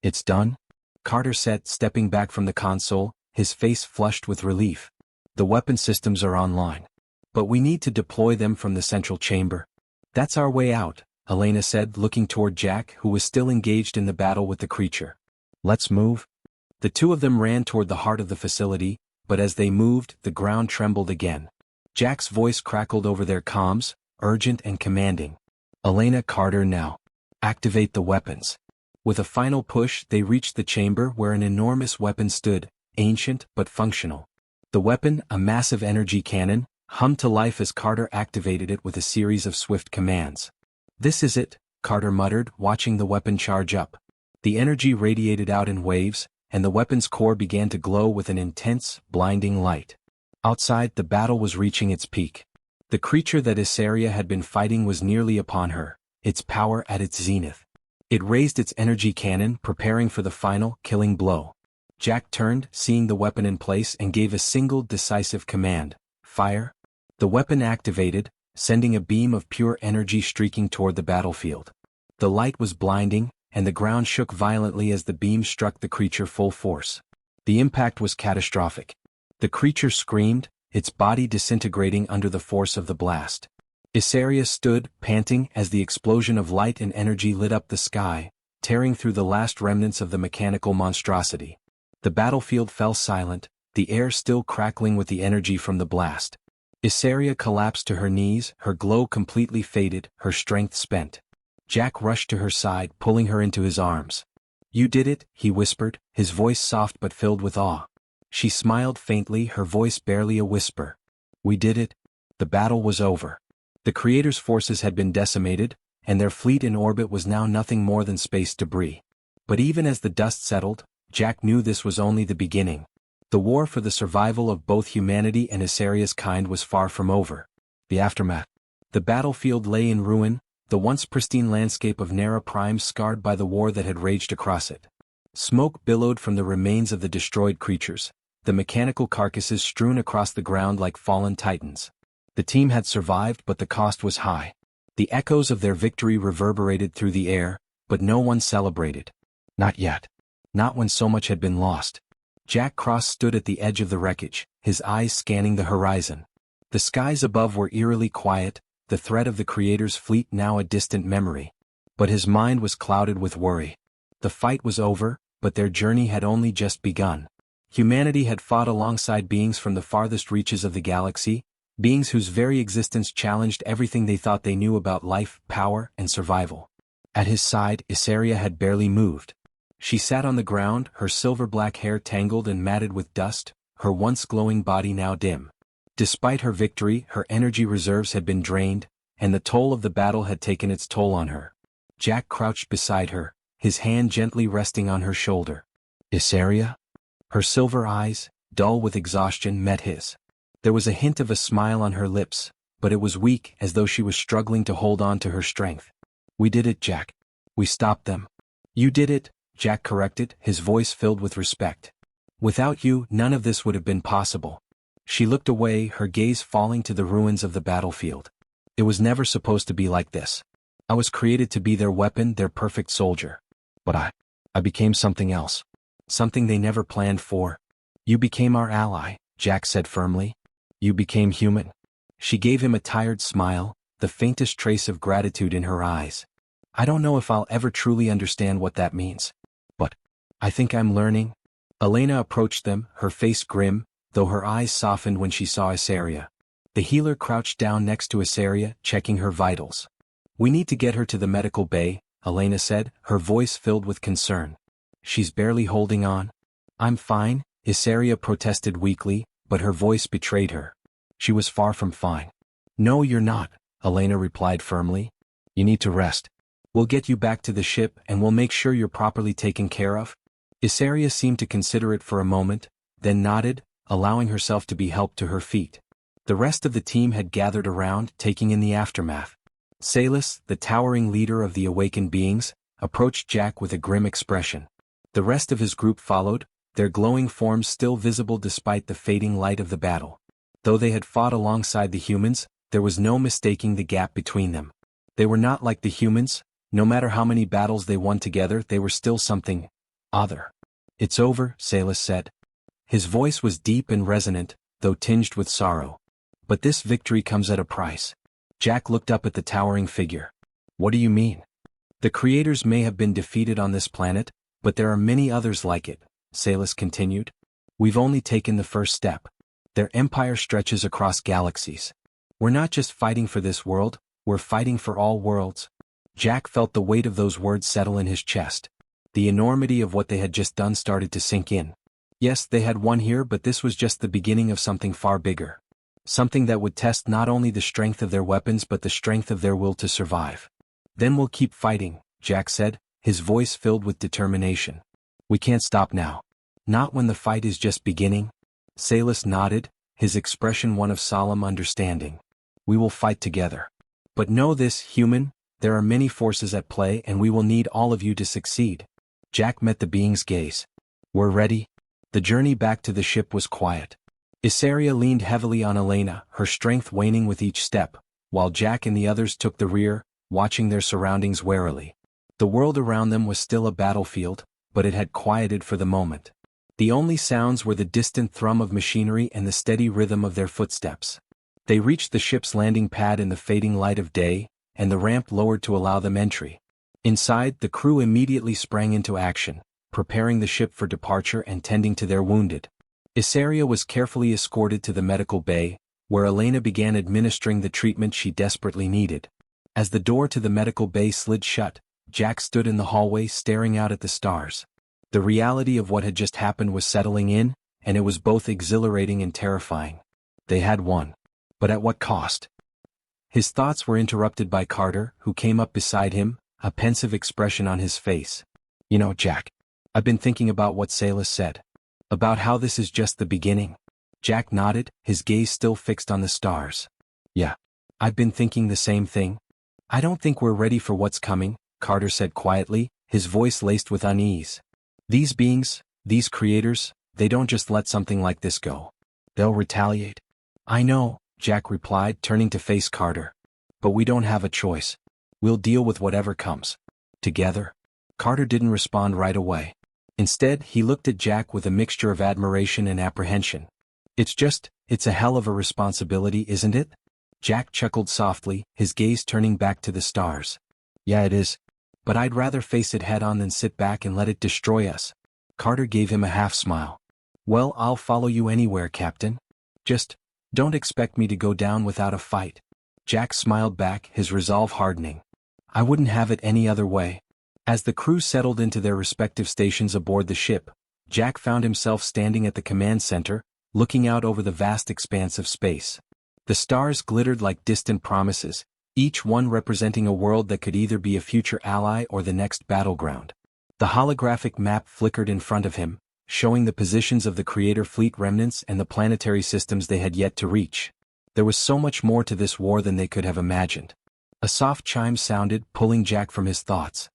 "It's done?" Carter said, stepping back from the console, his face flushed with relief. "The weapon systems are online. But we need to deploy them from the central chamber." "That's our way out," Elena said, looking toward Jack, who was still engaged in the battle with the creature. "Let's move." The two of them ran toward the heart of the facility, but as they moved, the ground trembled again. Jack's voice crackled over their comms, urgent and commanding. "Elena, Carter, now. Activate the weapons." With a final push, they reached the chamber where an enormous weapon stood, ancient but functional. The weapon, a massive energy cannon, hummed to life as Carter activated it with a series of swift commands. "This is it," Carter muttered, watching the weapon charge up. The energy radiated out in waves, and the weapon's core began to glow with an intense, blinding light. Outside, the battle was reaching its peak. The creature that SCI-FI had been fighting was nearly upon her, its power at its zenith. It raised its energy cannon, preparing for the final, killing blow. Jack turned, seeing the weapon in place, and gave a single decisive command: "Fire." The weapon activated, sending a beam of pure energy streaking toward the battlefield. The light was blinding, and the ground shook violently as the beam struck the creature full force. The impact was catastrophic. The creature screamed, its body disintegrating under the force of the blast. SCI-FI stood, panting, as the explosion of light and energy lit up the sky, tearing through the last remnants of the mechanical monstrosity. The battlefield fell silent, the air still crackling with the energy from the blast. SCI-FI collapsed to her knees, her glow completely faded, her strength spent. Jack rushed to her side, pulling her into his arms. "You did it," he whispered, his voice soft but filled with awe. She smiled faintly, her voice barely a whisper. "We did it." The battle was over. The Creator's forces had been decimated, and their fleet in orbit was now nothing more than space debris. But even as the dust settled, Jack knew this was only the beginning. The war for the survival of both humanity and SCI-FI's kind was far from over. The aftermath. The battlefield lay in ruin, the once pristine landscape of Nera Prime scarred by the war that had raged across it. Smoke billowed from the remains of the destroyed creatures, the mechanical carcasses strewn across the ground like fallen titans. The team had survived, but the cost was high. The echoes of their victory reverberated through the air, but no one celebrated. Not yet. Not when so much had been lost. Jack Cross stood at the edge of the wreckage, his eyes scanning the horizon. The skies above were eerily quiet, the threat of the Creator's fleet now a distant memory. But his mind was clouded with worry. The fight was over, but their journey had only just begun. Humanity had fought alongside beings from the farthest reaches of the galaxy, beings whose very existence challenged everything they thought they knew about life, power, and survival. At his side, Isaria had barely moved. She sat on the ground, her silver-black hair tangled and matted with dust, her once glowing body now dim. Despite her victory, her energy reserves had been drained, and the toll of the battle had taken its toll on her. Jack crouched beside her, his hand gently resting on her shoulder. Isaria? Her silver eyes, dull with exhaustion, met his. There was a hint of a smile on her lips, but it was weak, as though she was struggling to hold on to her strength. We did it, Jack. We stopped them. You did it, Jack corrected, his voice filled with respect. Without you, none of this would have been possible. She looked away, her gaze falling to the ruins of the battlefield. It was never supposed to be like this. I was created to be their weapon, their perfect soldier. But I became something else. Something they never planned for. You became our ally, Jack said firmly. You became human. She gave him a tired smile, the faintest trace of gratitude in her eyes. I don't know if I'll ever truly understand what that means. But I think I'm learning. Elena approached them, her face grim, though her eyes softened when she saw Isaria. The healer crouched down next to Isaria, checking her vitals. We need to get her to the medical bay, Elena said, her voice filled with concern. She's barely holding on. I'm fine, Isaria protested weakly, but her voice betrayed her. She was far from fine. No, you're not, Elena replied firmly. You need to rest. We'll get you back to the ship and we'll make sure you're properly taken care of. Isaria seemed to consider it for a moment, then nodded, allowing herself to be helped to her feet. The rest of the team had gathered around, taking in the aftermath. Salus, the towering leader of the awakened beings, approached Jack with a grim expression. The rest of his group followed, their glowing forms still visible despite the fading light of the battle. Though they had fought alongside the humans, there was no mistaking the gap between them. They were not like the humans. No matter how many battles they won together, they were still something other. It's over, Salus said. His voice was deep and resonant, though tinged with sorrow. But this victory comes at a price. Jack looked up at the towering figure. What do you mean? The creators may have been defeated on this planet, but there are many others like it, Salus continued. We've only taken the first step. Their empire stretches across galaxies. We're not just fighting for this world, we're fighting for all worlds. Jack felt the weight of those words settle in his chest. The enormity of what they had just done started to sink in. Yes, they had won here, but this was just the beginning of something far bigger. Something that would test not only the strength of their weapons but the strength of their will to survive. Then we'll keep fighting, Jack said, his voice filled with determination. We can't stop now. Not when the fight is just beginning. Salus nodded, his expression one of solemn understanding. We will fight together. But know this, human, there are many forces at play and we will need all of you to succeed. Jack met the being's gaze. We're ready. The journey back to the ship was quiet. Isaria leaned heavily on Elena, her strength waning with each step, while Jack and the others took the rear, watching their surroundings warily. The world around them was still a battlefield, but it had quieted for the moment. The only sounds were the distant thrum of machinery and the steady rhythm of their footsteps. They reached the ship's landing pad in the fading light of day, and the ramp lowered to allow them entry. Inside, the crew immediately sprang into action, preparing the ship for departure and tending to their wounded. Isaria was carefully escorted to the medical bay, where Elena began administering the treatment she desperately needed. As the door to the medical bay slid shut, Jack stood in the hallway staring out at the stars. The reality of what had just happened was settling in, and it was both exhilarating and terrifying. They had won. But at what cost? His thoughts were interrupted by Carter, who came up beside him, a pensive expression on his face. You know, Jack, I've been thinking about what Salus said. About how this is just the beginning. Jack nodded, his gaze still fixed on the stars. Yeah, I've been thinking the same thing. I don't think we're ready for what's coming, Carter said quietly, his voice laced with unease. These beings, these creators, they don't just let something like this go. They'll retaliate. I know, Jack replied, turning to face Carter. But we don't have a choice. We'll deal with whatever comes. Together. Carter didn't respond right away. Instead, he looked at Jack with a mixture of admiration and apprehension. It's a hell of a responsibility, isn't it? Jack chuckled softly, his gaze turning back to the stars. Yeah, it is. but I'd rather face it head-on than sit back and let it destroy us. Carter gave him a half-smile. Well, I'll follow you anywhere, Captain. Just, don't expect me to go down without a fight. Jack smiled back, his resolve hardening. I wouldn't have it any other way. As the crew settled into their respective stations aboard the ship, Jack found himself standing at the command center, looking out over the vast expanse of space. The stars glittered like distant promises, each one representing a world that could either be a future ally or the next battleground. The holographic map flickered in front of him, showing the positions of the Creator fleet remnants and the planetary systems they had yet to reach. There was so much more to this war than they could have imagined. A soft chime sounded, pulling Jack from his thoughts.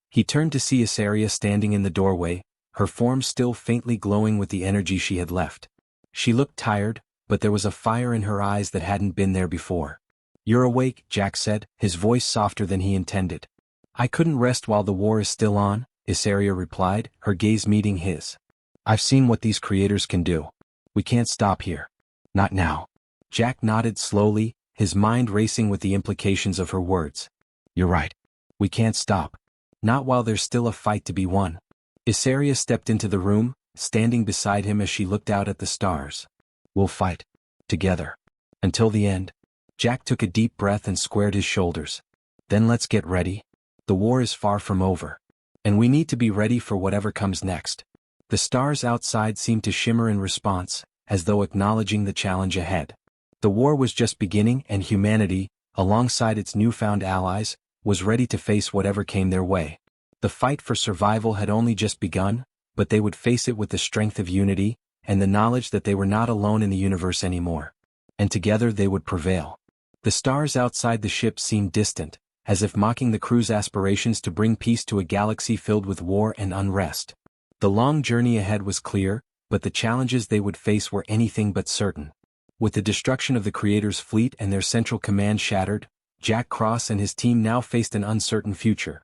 He turned to see Isaria standing in the doorway, her form still faintly glowing with the energy she had left. She looked tired, but there was a fire in her eyes that hadn't been there before. You're awake, Jack said, his voice softer than he intended. I couldn't rest while the war is still on, Isaria replied, her gaze meeting his. I've seen what these creators can do. We can't stop here. Not now. Jack nodded slowly, his mind racing with the implications of her words. You're right. We can't stop. Not while there's still a fight to be won. Isaria stepped into the room, standing beside him as she looked out at the stars. We'll fight. Together. Until the end. Jack took a deep breath and squared his shoulders. Then let's get ready. The war is far from over. And we need to be ready for whatever comes next. The stars outside seemed to shimmer in response, as though acknowledging the challenge ahead. The war was just beginning and humanity, alongside its newfound allies, was ready to face whatever came their way. The fight for survival had only just begun, but they would face it with the strength of unity, and the knowledge that they were not alone in the universe anymore. And together they would prevail. The stars outside the ship seemed distant, as if mocking the crew's aspirations to bring peace to a galaxy filled with war and unrest. The long journey ahead was clear, but the challenges they would face were anything but certain. With the destruction of the Creator's fleet and their central command shattered, Jack Cross and his team now faced an uncertain future.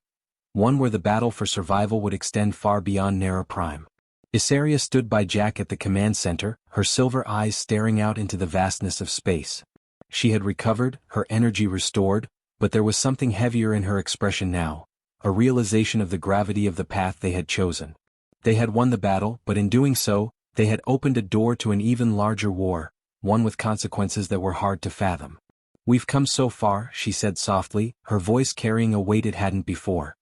One where the battle for survival would extend far beyond Nera Prime. Isaria stood by Jack at the command center, her silver eyes staring out into the vastness of space. She had recovered, her energy restored, but there was something heavier in her expression now, a realization of the gravity of the path they had chosen. They had won the battle, but in doing so, they had opened a door to an even larger war, one with consequences that were hard to fathom. We've come so far, she said softly, her voice carrying a weight it hadn't before.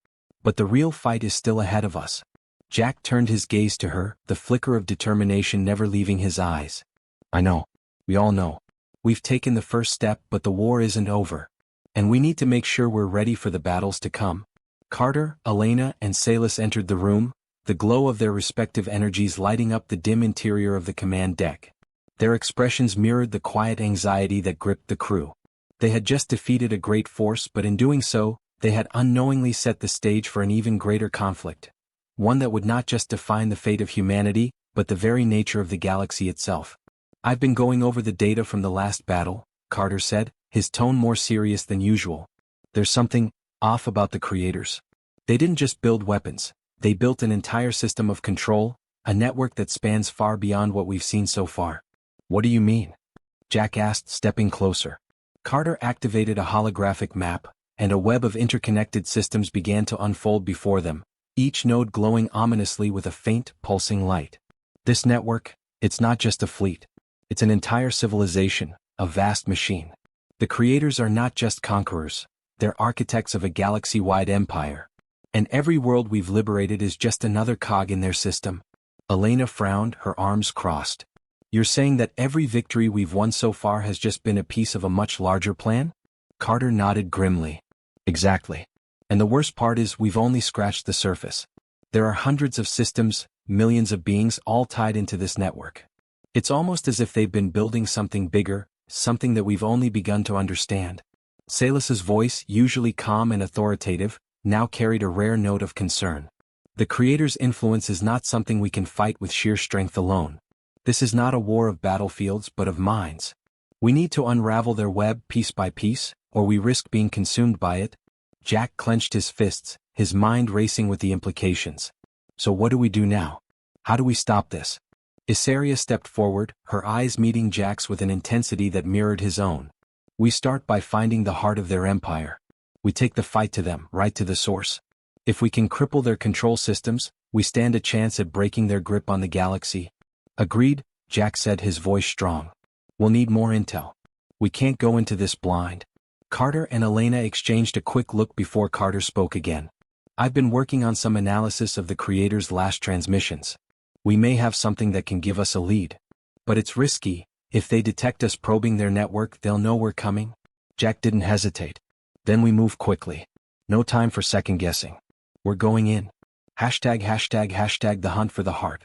But the real fight is still ahead of us. Jack turned his gaze to her, the flicker of determination never leaving his eyes. I know. We all know. We've taken the first step, but the war isn't over. And we need to make sure we're ready for the battles to come. Carter, Elena, and Salis entered the room, the glow of their respective energies lighting up the dim interior of the command deck. Their expressions mirrored the quiet anxiety that gripped the crew. They had just defeated a great force, but in doing so, they had unknowingly set the stage for an even greater conflict. One that would not just define the fate of humanity, but the very nature of the galaxy itself. I've been going over the data from the last battle, Carter said, his tone more serious than usual. There's something off about the Creators. They didn't just build weapons, they built an entire system of control, a network that spans far beyond what we've seen so far. What do you mean? Jack asked, stepping closer. Carter activated a holographic map, and a web of interconnected systems began to unfold before them, each node glowing ominously with a faint, pulsing light. This network, it's not just a fleet. It's an entire civilization, a vast machine. The Creators are not just conquerors, they're architects of a galaxy-wide empire. And every world we've liberated is just another cog in their system. Elena frowned, her arms crossed. You're saying that every victory we've won so far has just been a piece of a much larger plan? Carter nodded grimly. Exactly. And the worst part is we've only scratched the surface. There are hundreds of systems, millions of beings all tied into this network. It's almost as if they've been building something bigger, something that we've only begun to understand. Salis's voice, usually calm and authoritative, now carried a rare note of concern. The Creator's influence is not something we can fight with sheer strength alone. This is not a war of battlefields but of minds. We need to unravel their web piece by piece, or we risk being consumed by it. Jack clenched his fists, his mind racing with the implications. So what do we do now? How do we stop this? Isaria stepped forward, her eyes meeting Jack's with an intensity that mirrored his own. We start by finding the heart of their empire. We take the fight to them, right to the source. If we can cripple their control systems, we stand a chance at breaking their grip on the galaxy. Agreed, Jack said, his voice strong. We'll need more intel. We can't go into this blind. Carter and Elena exchanged a quick look before Carter spoke again. I've been working on some analysis of the creator's last transmissions. We may have something that can give us a lead. But it's risky. If they detect us probing their network, they'll know we're coming. Jack didn't hesitate. Then we move quickly. No time for second guessing. We're going in. Hashtag the hunt for the heart.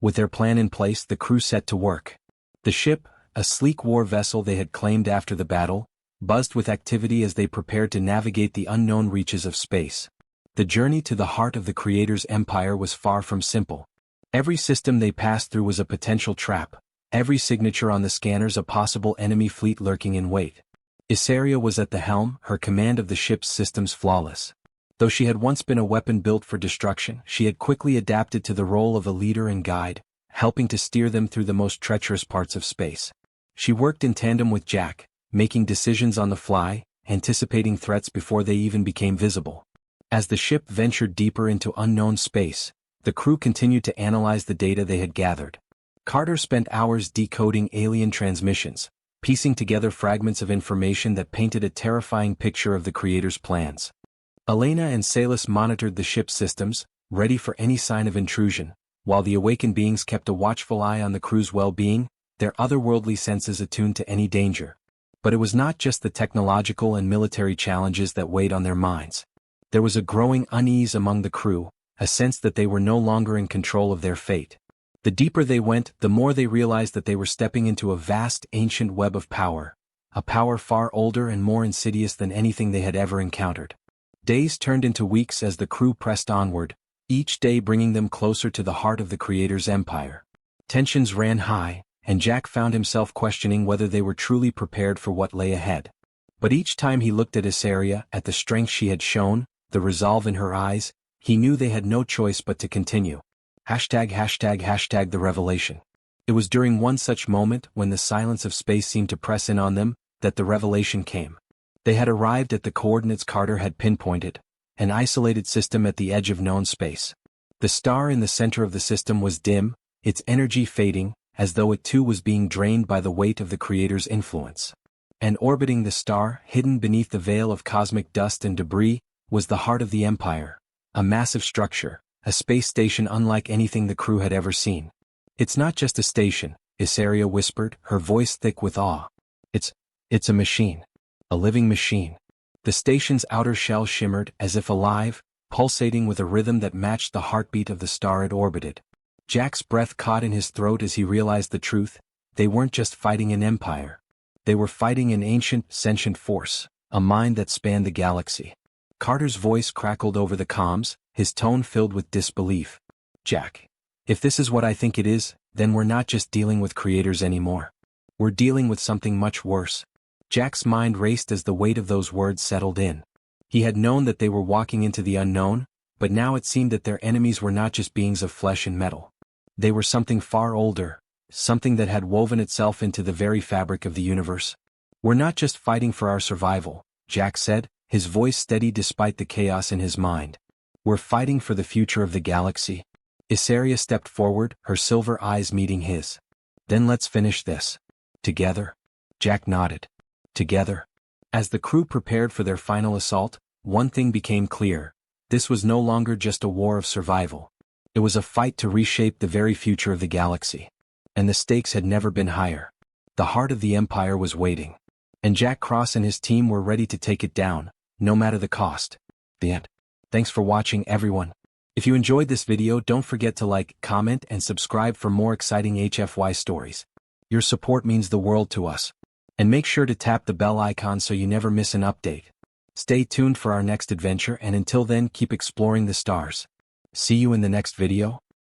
With their plan in place, the crew set to work. The ship, a sleek war vessel they had claimed after the battle, buzzed with activity as they prepared to navigate the unknown reaches of space. The journey to the heart of the creator's empire was far from simple. Every system they passed through was a potential trap, every signature on the scanners a possible enemy fleet lurking in wait. Isaria was at the helm, her command of the ship's systems flawless. Though she had once been a weapon built for destruction, she had quickly adapted to the role of a leader and guide, helping to steer them through the most treacherous parts of space. She worked in tandem with Jack, making decisions on the fly, anticipating threats before they even became visible. As the ship ventured deeper into unknown space, the crew continued to analyze the data they had gathered. Carter spent hours decoding alien transmissions, piecing together fragments of information that painted a terrifying picture of the creator's plans. Elena and Salis monitored the ship's systems, ready for any sign of intrusion, while the awakened beings kept a watchful eye on the crew's well-being, their otherworldly senses attuned to any danger. But it was not just the technological and military challenges that weighed on their minds. There was a growing unease among the crew, a sense that they were no longer in control of their fate. The deeper they went, the more they realized that they were stepping into a vast, ancient web of power, a power far older and more insidious than anything they had ever encountered. Days turned into weeks as the crew pressed onward, each day bringing them closer to the heart of the creator's empire. Tensions ran high, and Jack found himself questioning whether they were truly prepared for what lay ahead. But each time he looked at Isaria, at the strength she had shown, the resolve in her eyes, he knew they had no choice but to continue. Hashtag the revelation. It was during one such moment, when the silence of space seemed to press in on them, that the revelation came. They had arrived at the coordinates Carter had pinpointed, an isolated system at the edge of known space. The star in the center of the system was dim, its energy fading, as though it too was being drained by the weight of the creator's influence. And orbiting the star, hidden beneath the veil of cosmic dust and debris, was the heart of the empire, a massive structure, a space station unlike anything the crew had ever seen. It's not just a station, Isaria whispered, her voice thick with awe. It's a machine. A living machine. The station's outer shell shimmered, as if alive, pulsating with a rhythm that matched the heartbeat of the star it orbited. Jack's breath caught in his throat as he realized the truth. They weren't just fighting an empire. They were fighting an ancient, sentient force, a mind that spanned the galaxy. Carter's voice crackled over the comms, his tone filled with disbelief. Jack, if this is what I think it is, then we're not just dealing with creators anymore. We're dealing with something much worse. Jack's mind raced as the weight of those words settled in. He had known that they were walking into the unknown, but now it seemed that their enemies were not just beings of flesh and metal. They were something far older, something that had woven itself into the very fabric of the universe. We're not just fighting for our survival, Jack said, his voice steady despite the chaos in his mind. We're fighting for the future of the galaxy. Isaria stepped forward, her silver eyes meeting his. Then let's finish this. Together? Jack nodded. Together. As the crew prepared for their final assault, one thing became clear. This was no longer just a war of survival. It was a fight to reshape the very future of the galaxy. And the stakes had never been higher. The heart of the empire was waiting. And Jack Cross and his team were ready to take it down, no matter the cost. The end. Thanks for watching, everyone. If you enjoyed this video, don't forget to like, comment, and subscribe for more exciting HFY stories. Your support means the world to us. And make sure to tap the bell icon so you never miss an update. Stay tuned for our next adventure, and until then, keep exploring the stars. See you in the next video.